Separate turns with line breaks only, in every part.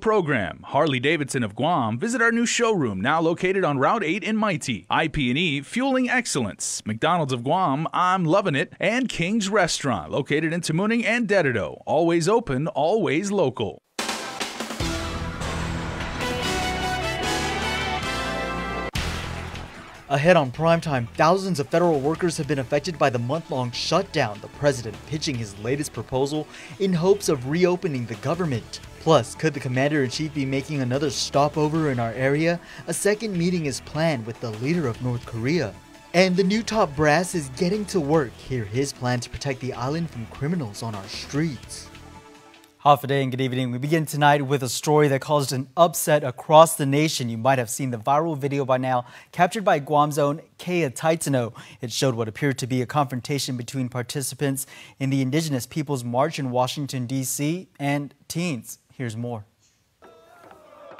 Program. Harley-Davidson of Guam, visit our new showroom now located on Route 8 in Mighty. IP&E, fueling excellence. McDonald's of Guam, I'm loving it. And King's Restaurant, located in Tamuning and Dedido. Always open, always local.
Ahead on primetime, thousands of federal workers have been affected by the month-long shutdown, the president pitching his latest proposal in hopes of reopening the government. Plus, could the commander-in-chief be making another stopover in our area? A second meeting is planned with the leader of North Korea. And the new top brass is getting to work. Hear his plan to protect the island from criminals on our streets. Half a day and good evening. We begin tonight with a story that caused an upset across the nation. You might have seen the viral video by now, captured by Guam's own KUAM. It showed what appeared to be a confrontation between participants in the Indigenous Peoples March in Washington, D.C. and teens. Here's more.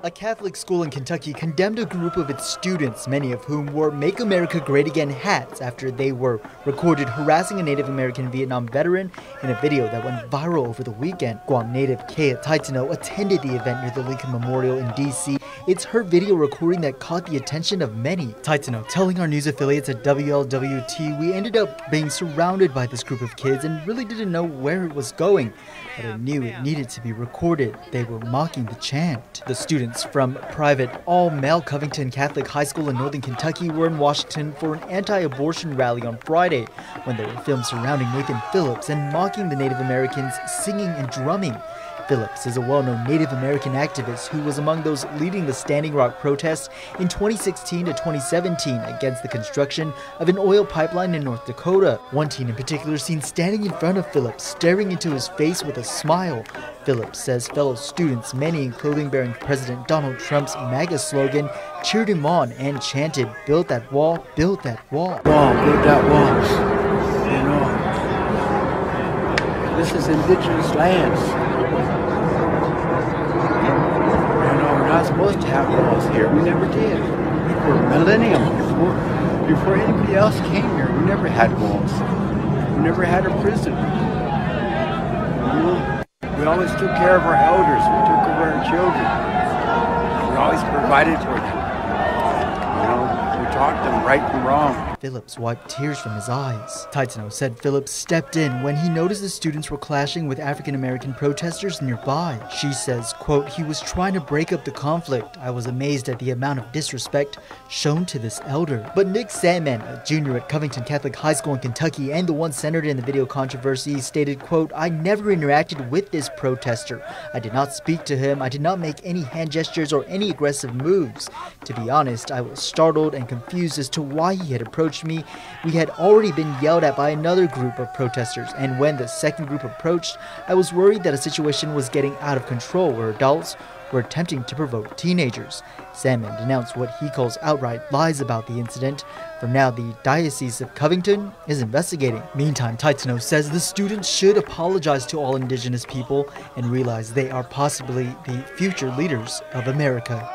A Catholic school in Kentucky condemned a group of its students, many of whom wore Make America Great Again hats after they were recorded harassing a Native American Vietnam veteran in a video that went viral over the weekend. Guam native KUAM attended the event near the Lincoln Memorial in D.C. It's her video recording that caught the attention of many. Taitano telling our news affiliates at WLWT, we ended up being surrounded by this group of kids and really didn't know where it was going, but I knew it needed to be recorded. They were mocking the chant. The students from private all-male Covington Catholic High School in northern Kentucky were in Washington for an anti-abortion rally on Friday when they were filmed surrounding Nathan Phillips and mocking the Native Americans singing and drumming. Phillips is a well-known Native American activist who was among those leading the Standing Rock protests in 2016 to 2017 against the construction of an oil pipeline in North Dakota. One teen in particular seen standing in front of Phillips, staring into his face with a smile. Phillips says fellow students, many in clothing bearing President Donald Trump's MAGA slogan, cheered him on and chanted, "Build that wall, build that wall."
Wall, build that wall. You know, this is indigenous lands. We're not supposed to have walls here. We never did. For a millennium, before anybody else came here, we never had walls. We never had a prison. You know, we always took care of our elders. We took care of our children. We always provided for them. You know, we taught them right from wrong.
Phillips wiped tears from his eyes. Taitano said Phillips stepped in when he noticed the students were clashing with African-American protesters nearby. She says, quote, "He was trying to break up the conflict. I was amazed at the amount of disrespect shown to this elder." But Nick Sandman, a junior at Covington Catholic High School in Kentucky and the one centered in the video controversy, stated, quote, "I never interacted with this protester. I did not speak to him. I did not make any hand gestures or any aggressive moves. To be honest, I was startled and confused as to why he had approached me. We had already been yelled at by another group of protesters, and when the second group approached, I was worried that a situation was getting out of control where adults were attempting to provoke teenagers." Sandman denounced what he calls outright lies about the incident. For now, the Diocese of Covington is investigating. Meantime, Taitano says the students should apologize to all indigenous people and realize they are possibly the future leaders of America.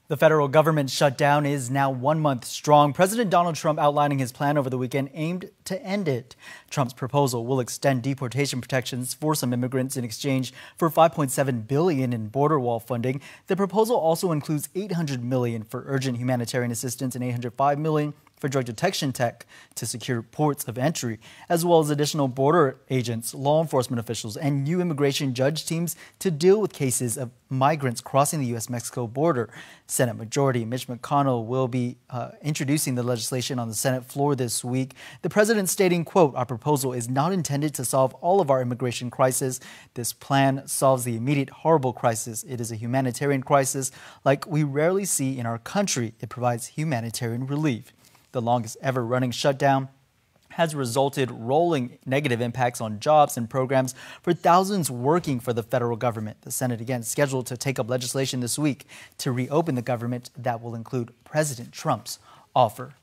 The federal government shutdown is now 1 month strong. President Donald Trump outlining his plan over the weekend aimed to end it. Trump's proposal will extend deportation protections for some immigrants in exchange for $5.7 billion in border wall funding. The proposal also includes $800 million for urgent humanitarian assistance and $805 million for drug detection tech to secure ports of entry, as well as additional border agents, law enforcement officials, and new immigration judge teams to deal with cases of migrants crossing the U.S.-Mexico border. Senate Majority Mitch McConnell will be introducing the legislation on the Senate floor this week. The president stating, quote, "Our proposal is not intended to solve all of our immigration crisis. This plan solves the immediate horrible crisis. It is a humanitarian crisis like we rarely see in our country. It provides humanitarian relief." The longest ever running shutdown has resulted rolling negative impacts on jobs and programs for thousands working for the federal government. The Senate again scheduled to take up legislation this week to reopen the government that will include President Trump's offer.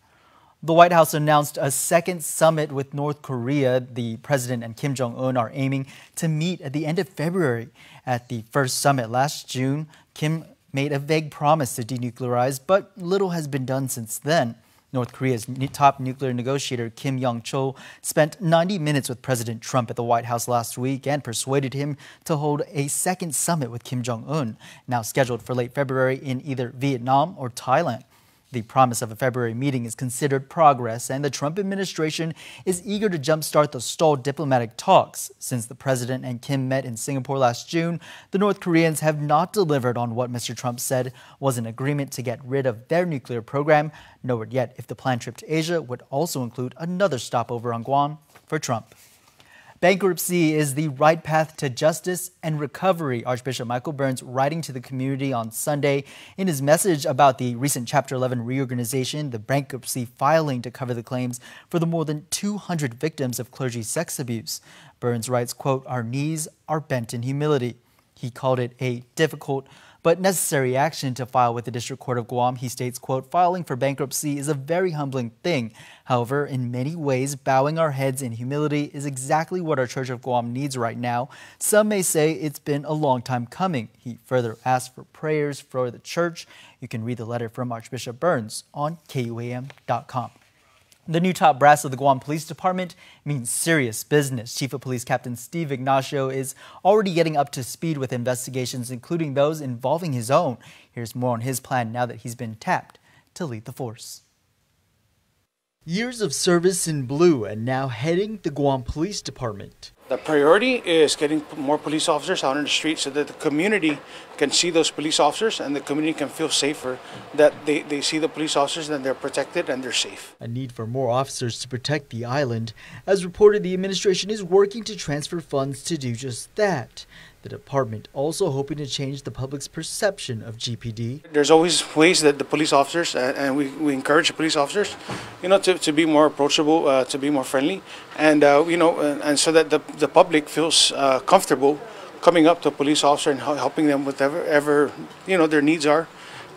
The White House announced a second summit with North Korea. The president and Kim Jong-un are aiming to meet at the end of February. At the first summit last June, Kim made a vague promise to denuclearize, but little has been done since then. North Korea's top nuclear negotiator Kim Yong-chol spent 90 minutes with President Trump at the White House last week and persuaded him to hold a second summit with Kim Jong-un, now scheduled for late February in either Vietnam or Thailand. The promise of a February meeting is considered progress, and the Trump administration is eager to jumpstart the stalled diplomatic talks. Since the president and Kim met in Singapore last June, the North Koreans have not delivered on what Mr. Trump said was an agreement to get rid of their nuclear program. No word yet if the planned trip to Asia would also include another stopover on Guam for Trump. Bankruptcy is the right path to justice and recovery, Archbishop Michael Burns writing to the community on Sunday. In his message about the recent Chapter 11 reorganization, the bankruptcy filing to cover the claims for the more than 200 victims of clergy sex abuse. Burns writes, quote, "Our knees are bent in humility." He called it a difficult but necessary action to file with the District Court of Guam. He states, quote, "Filing for bankruptcy is a very humbling thing. However, in many ways, bowing our heads in humility is exactly what our Church of Guam needs right now. Some may say it's been a long time coming." He further asked for prayers for the church. You can read the letter from Archbishop Burns on KUAM.com. The new top brass of the Guam Police Department means serious business. Chief of Police Captain Steve Ignacio is already getting up to speed with investigations, including those involving his own. Here's more on his plan now that he's been tapped to lead the force. Years of service in blue and now heading the Guam Police Department.
The priority is getting more police officers out on the street so that the community can see those police officers and the community can feel safer, that they see the police officers and they're protected and they're safe.
A need for more officers to protect the island. As reported, the administration is working to transfer funds to do just that. The department also hoping to change the public's perception of GPD.
There's always ways that the police officers, and we encourage the police officers, to be more approachable, to be more friendly, and and so that the public feels comfortable coming up to a police officer and helping them with whatever their needs are,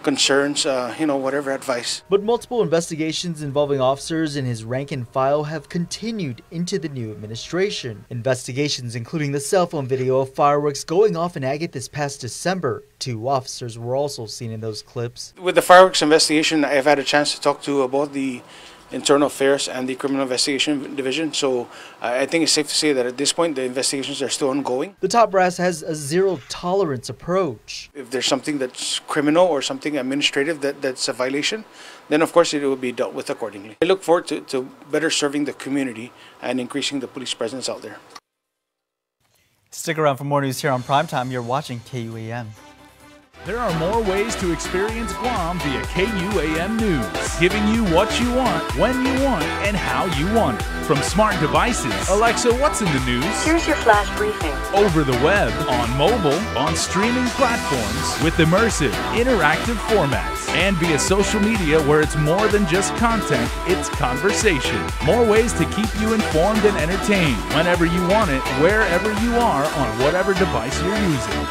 concerns, whatever advice.
But multiple investigations involving officers in his rank and file have continued into the new administration. Investigations including the cell phone video of fireworks going off in Agate this past December. 2 officers were also seen in those clips.
With the fireworks investigation, I've had a chance to talk to both the Internal Affairs and the Criminal Investigation Division, so I think it's safe to say that at this point the investigations are still ongoing.
The top brass has a zero-tolerance approach.
If there's something that's criminal or something administrative that's a violation, then of course it will be dealt with accordingly. I look forward to better serving the community and increasing the police presence out there.
Stick around for more news here on Primetime. You're watching KUAM.
There are more ways to experience Guam via KUAM News, giving you what you want, when you want, and how you want it. From smart devices, Alexa, what's in the news?
Here's your flash briefing.
Over the web, on mobile, on streaming platforms, with immersive, interactive formats, and via social media where it's more than just content, it's conversation. More ways to keep you informed and entertained whenever you want it, wherever you are, on whatever device you're using.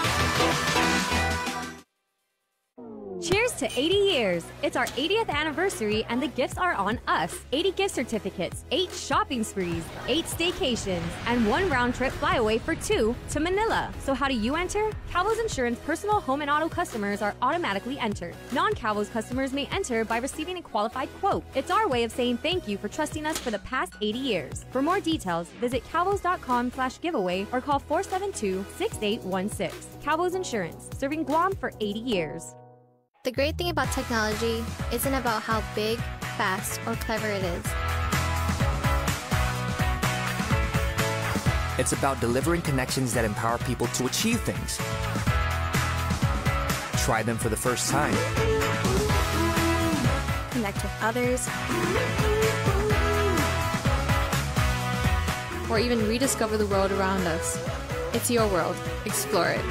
Cheers to 80 years! It's our 80th anniversary and the gifts are on us. 80 gift certificates, 8 shopping sprees, 8 staycations, and 1 round-trip flyaway for 2 to Manila. So how do you enter? Calvo's Insurance personal home and auto customers are automatically entered. Non-Calvo's customers may enter by receiving a qualified quote. It's our way of saying thank you for trusting us for the past 80 years. For more details, visit calvos.com/giveaway or call 472-6816. Calvo's Insurance, serving Guam for 80 years.
The great thing about technology isn't about how big, fast, or clever it is.
It's about delivering connections that empower people to achieve things. Try them for the first time.
Connect with others. Or even rediscover the world around us. It's your world. Explore it.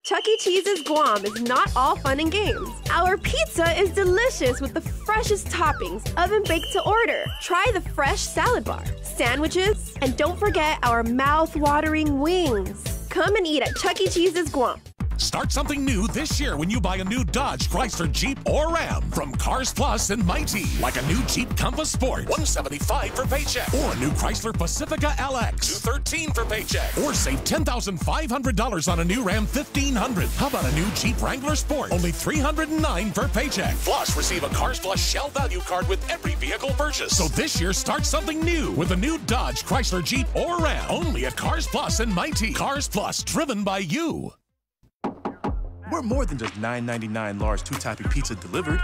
Chuck E. Cheese's Guam is not all fun and games. Our pizza is delicious with the freshest toppings, oven-baked to order. Try the fresh salad bar, sandwiches, and don't forget our mouth-watering wings. Come and eat at Chuck E. Cheese's Guam.
Start something new this year when you buy a new Dodge, Chrysler, Jeep, or Ram from Cars Plus and Mighty. Like a new Jeep Compass Sport, $175 for paycheck. Or a new Chrysler Pacifica LX, $213 for paycheck. Or save $10,500 on a new Ram 1500. How about a new Jeep Wrangler Sport? Only $309 for paycheck. Plus, receive a Cars Plus Shell Value Card with every vehicle purchase. So this year, start something new with a new Dodge, Chrysler, Jeep, or Ram. Only at Cars Plus and Mighty. Cars Plus, driven by you.
We're more than just $9.99 large two-topping pizza delivered.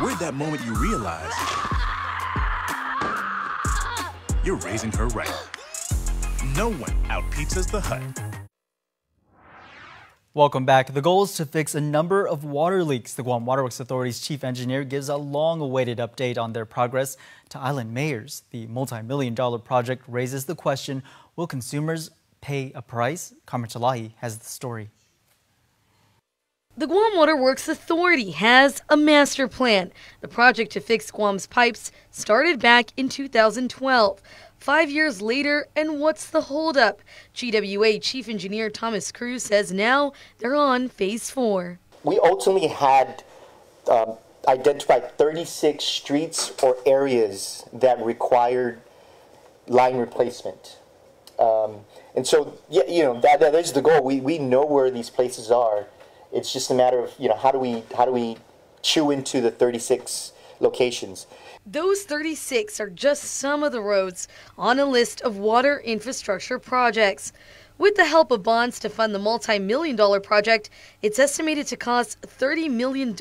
We're that moment you realize you're raising her right. No one out-pizzas the Hut.
Welcome back. The goal is to fix a number of water leaks. The Guam Waterworks Authority's chief engineer gives a long-awaited update on their progress to island mayors. The multi-million-dollar project raises the question, will consumers pay a price? Carmen Chalahi has the story.
The Guam Waterworks Authority has a master plan. The project to fix Guam's pipes started back in 2012. 5 years later, and what's the holdup? GWA Chief Engineer Thomas Cruz says now they're on Phase 4.
We ultimately had identified 36 streets or areas that required line replacement. And so, yeah, you know, that is the goal. We know where these places are. It's just a matter of, you know, how do we chew into the 36 locations.
Those 36 are just some of the roads on a list of water infrastructure projects. With the help of bonds to fund the multi-million-dollar project, it's estimated to cost $30 million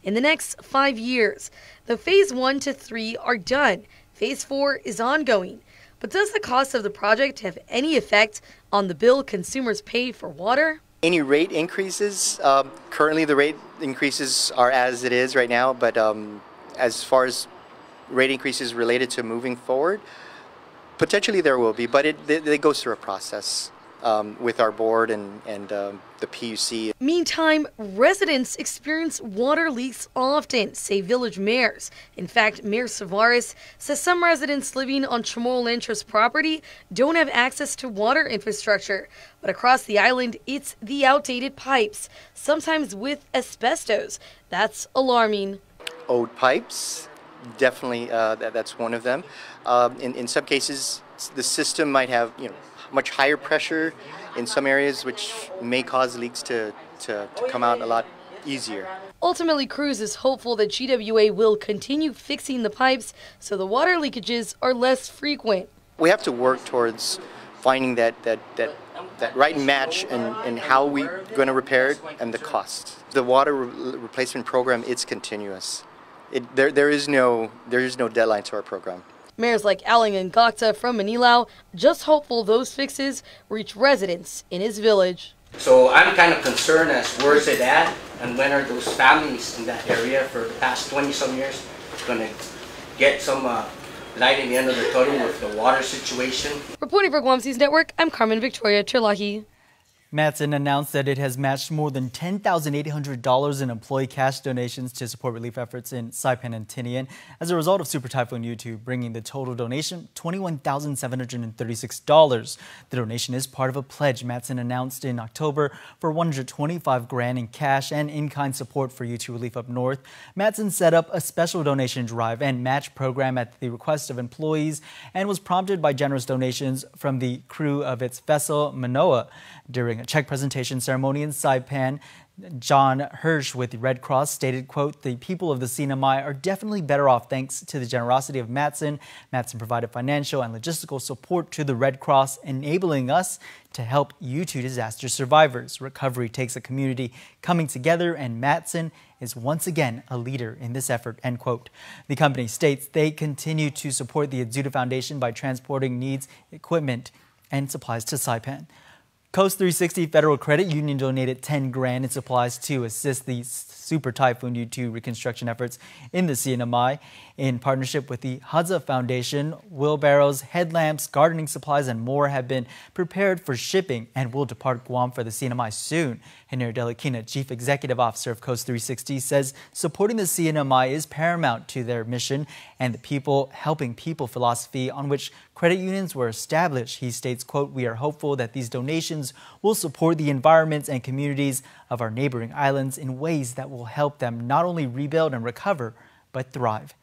in the next 5 years. The Phase 1 to 3 are done. Phase 4 is ongoing. But does the cost of the project have any effect on the bill consumers pay for water?
Any rate increases, currently the rate increases are as it is right now, but as far as rate increases related to moving forward, potentially there will be, but it goes through a process with our board and the PUC.
Meantime, residents experience water leaks often, say village mayors. In fact, Mayor Savares says some residents living on Chamorro Lanchos property don't have access to water infrastructure. But across the island, it's the outdated pipes, sometimes with asbestos. That's alarming.
Old pipes, definitely that's one of them. In some cases, the system might have, you know, much higher pressure in some areas, which may cause leaks to come out a lot easier.
Ultimately, Cruz is hopeful that GWA will continue fixing the pipes so the water leakages are less frequent.
We have to work towards finding that right match and how we're going to repair it and the cost. The water replacement program, it's continuous. There is no deadline to our program.
Mayors like Aling and Gokta from Manilao just hopeful those fixes reach residents in his village.
So I'm kind of concerned as where is it at and when are those families in that area for the past 20-some years going to get some light in the end of the tunnel with the water situation.
Reporting for Guam News Network, I'm Carmen Victoria Chalahi.
Matson announced that it has matched more than $10,800 in employee cash donations to support relief efforts in Saipan and Tinian as a result of Super Typhoon U2, bringing the total donation $21,736. The donation is part of a pledge Matson announced in October for $125,000 in cash and in-kind support for U2 relief up north. Matson set up a special donation drive and match program at the request of employees and was prompted by generous donations from the crew of its vessel Manoa. During a check presentation ceremony in Saipan, John Hirsch with the Red Cross stated, quote, "The people of the CNMI are definitely better off thanks to the generosity of Matson. Matson provided financial and logistical support to the Red Cross, enabling us to help U2 disaster survivors. Recovery takes a community coming together, and Matson is once again a leader in this effort," end quote. The company states they continue to support the Adzuta Foundation by transporting needs, equipment, and supplies to Saipan. Coast 360 Federal Credit Union donated $10,000 in supplies to assist the Super Typhoon U2 reconstruction efforts in the CNMI. In partnership with the Hadza Foundation, wheelbarrows, headlamps, gardening supplies, and more have been prepared for shipping and will depart Guam for the CNMI soon. Henry Delikina, Chief Executive Officer of Coast 360, says supporting the CNMI is paramount to their mission and the people helping people philosophy on which credit unions were established. He states, quote, "We are hopeful that these donations will support the environments and communities of our neighboring islands in ways that will help them not only rebuild and recover, but thrive."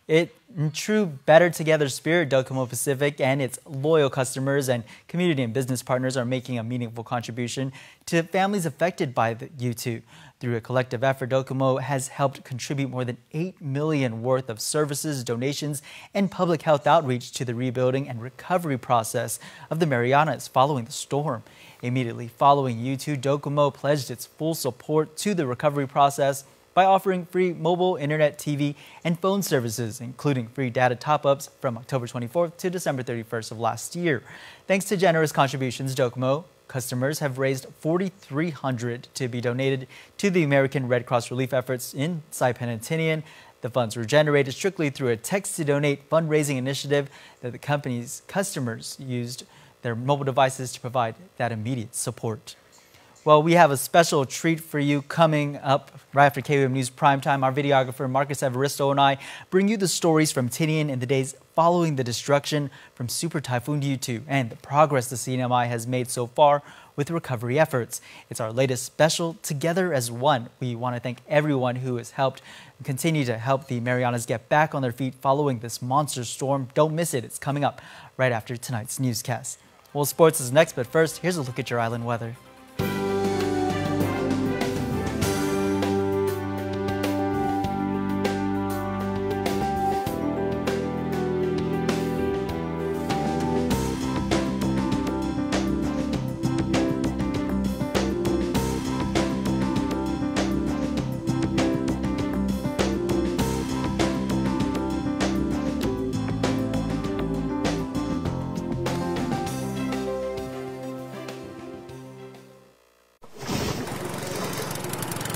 In true Better Together spirit, Docomo Pacific and its loyal customers and community and business partners are making a meaningful contribution to families affected by the U2. Through a collective effort, Docomo has helped contribute more than $8 million worth of services, donations, and public health outreach to the rebuilding and recovery process of the Marianas following the storm. Immediately following U2, Docomo pledged its full support to the recovery process by offering free mobile, internet, TV, and phone services, including free data top-ups from October 24th to December 31st of last year. Thanks to generous contributions, Docomo customers have raised $4,300 to be donated to the American Red Cross relief efforts in Saipan and Tinian. The funds were generated strictly through a text-to-donate fundraising initiative that the company's customers used their mobile devices to provide that immediate support. Well, we have a special treat for you coming up right after KUAM News Primetime. Our videographer Marcus Evaristo and I bring you the stories from Tinian in the days following the destruction from Super Typhoon U2 and the progress the CNMI has made so far with recovery efforts. It's our latest special, Together as One. We want to thank everyone who has helped and continue to help the Marianas get back on their feet following this monster storm. Don't miss it. It's coming up right after tonight's newscast. Well, sports is next, but first, here's a look at your island weather.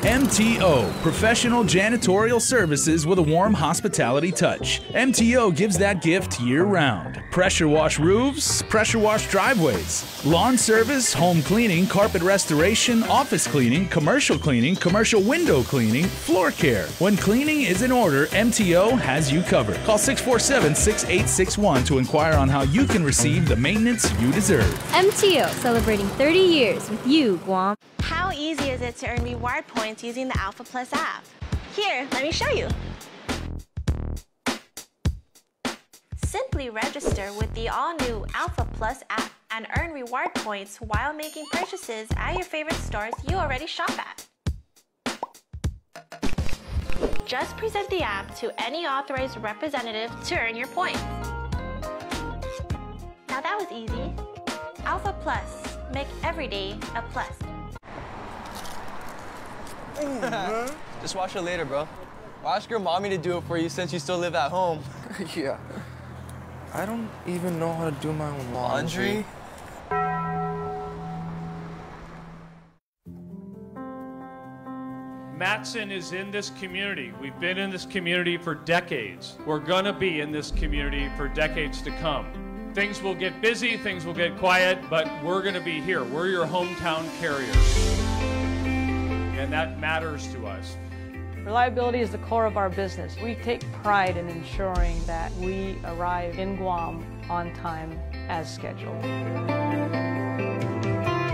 MTO, professional janitorial services with a warm hospitality touch. MTO gives that gift year-round. Pressure wash roofs, pressure wash driveways, lawn service, home cleaning, carpet restoration, office cleaning, commercial window cleaning, floor care. When cleaning is in order, MTO has you covered. Call 647-6861 to inquire on how you can receive the maintenance you deserve.
MTO, celebrating 30 years with you, Guam.
How easy is it to earn reward points using the Alpha Plus app? Here, let me show you. Simply register with the all-new Alpha Plus app and earn reward points while making purchases at your favorite stores you already shop at. Just present the app to any authorized representative to earn your points. Now that was easy. Alpha Plus, make every day a plus.
Just wash it later, bro. Ask your mommy to do it for you since you still live at home.
Yeah. I don't even know how to do my own laundry.
Matson is in this community. We've been in this community for decades. We're gonna be in this community for decades to come. Things will get busy, things will get quiet, but we're gonna be here. We're your hometown carrier. And that matters to us.
Reliability is the core of our business. We take pride in ensuring that we arrive in Guam on time as scheduled.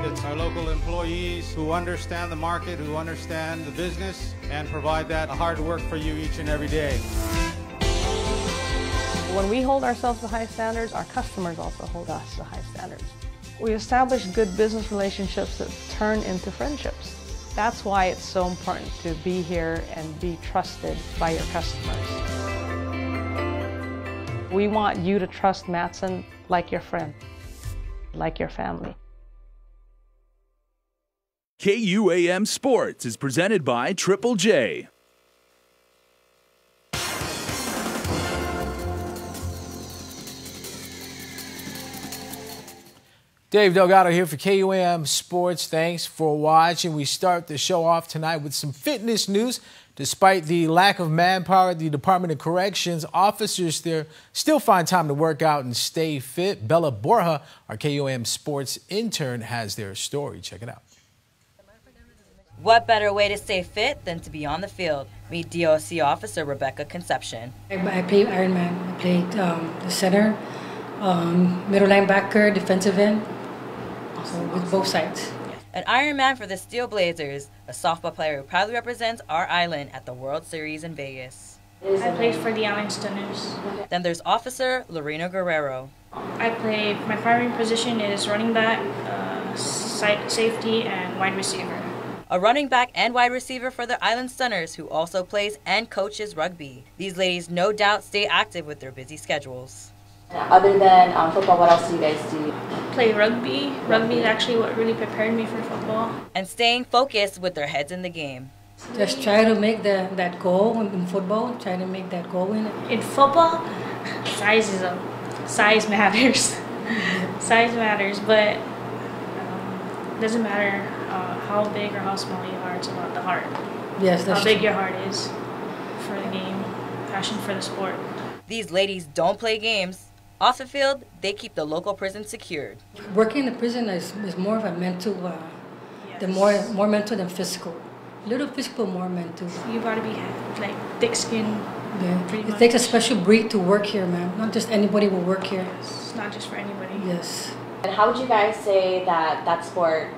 It's our local employees who understand the market, who understand the business, and provide that hard work for you each and every day.
When we hold ourselves to high standards, our customers also hold us to high standards. We establish good business relationships that turn into friendships. That's why it's so important to be here and be trusted by your customers. We want you to trust Matson like your friend, like your family.
KUAM Sports is presented by Triple J.
Dave Delgado here for KUAM Sports. Thanks for watching. We start the show off tonight with some fitness news. Despite the lack of manpower at the Department of Corrections, officers there still find time to work out and stay fit. Bella Borja, our KUAM Sports intern, has their story. Check it out.
What better way to stay fit than to be on the field? Meet DOC officer Rebecca Conception.
I played Ironman. I played the center.
middle linebacker, defensive end, so with both sides.
An Ironman for the Steel Blazers, a softball player who proudly represents our island at the World Series in Vegas.
I played for the Island Stunners.
Then there's Officer Lorena Guerrero.
My primary position is running back, safety, and wide receiver.
A running back and wide receiver for the Island Stunners, who also plays and coaches rugby. These ladies no doubt stay active with their busy schedules.
Other than football, what else do you guys do?
Play rugby. Rugby is actually what really prepared me for football.
And staying focused with their heads in the game.
Just try to make that goal in football. Try to make that goal in.
In football, size matters. Size matters, but it doesn't matter how big or how small you are. It's about the heart.
Yes, that's
how big
true.
your heart is for the game, passion for the sport.
These ladies don't play games. Off the field, they keep the local prison secured.
Working in the prison is more of a mental, more mental than physical. A little physical, more mental.
You gotta be like thick skin.
Yeah, it takes a special breed to work here, man. Not just anybody will work here.
It's not just for anybody.
Yes.
And how would you guys say that sport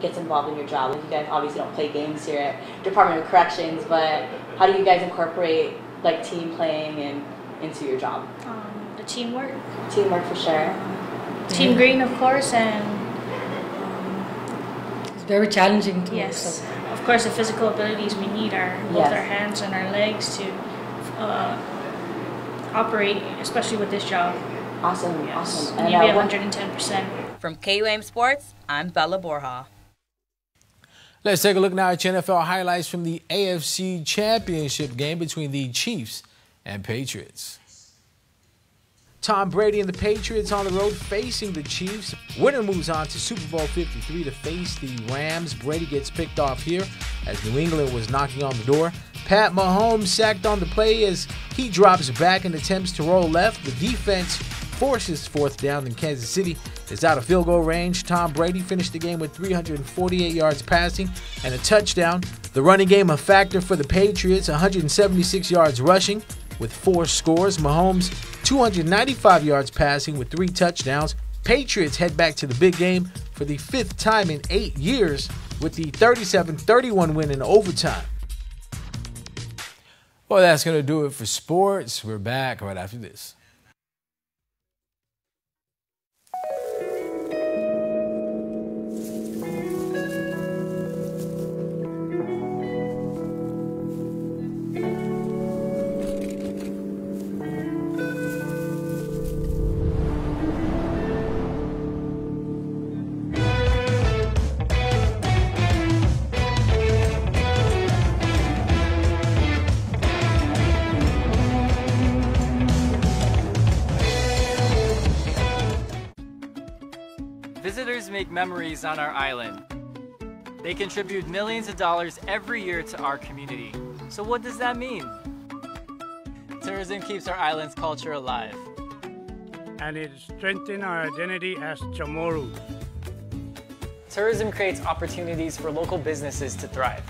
gets involved in your job? You guys obviously don't play games here at Department of Corrections, but how do you guys incorporate team playing into your job?
The teamwork.
Teamwork for sure.
Team green, of course, and
it's very challenging too.
Yes,
So.
of course, the physical abilities we need are both our hands and our legs to operate, especially with this job.
Awesome,
yes.
awesome.
And you be 110%.
From KUAM Sports, I'm Bella Borja.
Let's take a look now at your NFL highlights from the AFC Championship game between the Chiefs and Patriots. Tom Brady and the Patriots on the road facing the Chiefs. Winner moves on to Super Bowl 53 to face the Rams. Brady gets picked off here as New England was knocking on the door. Pat Mahomes sacked on the play as he drops back and attempts to roll left. The defense forces fourth down, and Kansas City is out of field goal range. Tom Brady finished the game with 348 yards passing and a touchdown. The running game a factor for the Patriots, 176 yards rushing with 4 scores. Mahomes 295 yards passing with 3 touchdowns. Patriots head back to the big game for the 5th time in 8 years with the 37-31 win in overtime. Well, that's going to do it for sports. We're back right after this.
Visitors make memories on our island. They contribute millions of dollars every year to our community. So what does that mean? Tourism keeps our island's culture alive.
And it strengthens our identity as Chamorros.
Tourism creates opportunities for local businesses to thrive.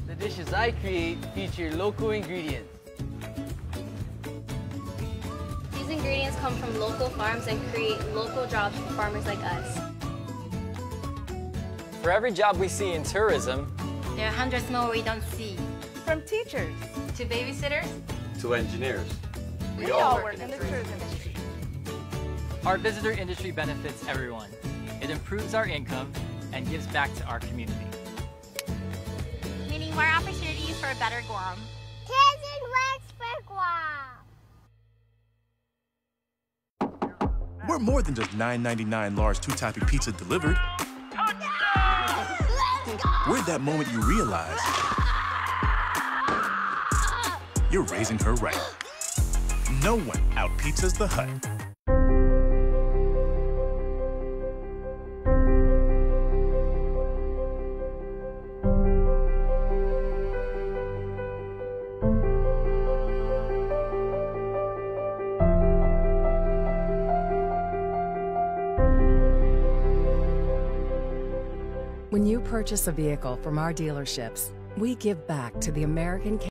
The dishes I create feature local ingredients.
These ingredients come from local farms and create local jobs for farmers like us.
For every job we see in tourism,
there are hundreds more we don't see.
From teachers
to babysitters
to engineers.
We all work in the tourism industry.
Our visitor industry benefits everyone. It improves our income and gives back to our community.
Meaning more opportunities for a better Guam.
Tourism works for Guam.
We're more than just $9.99 large two-topping pizza delivered. We're that moment you realize you're raising her right. No one out-pizzas the Hut.
When you purchase a vehicle from our dealerships, we give back to the American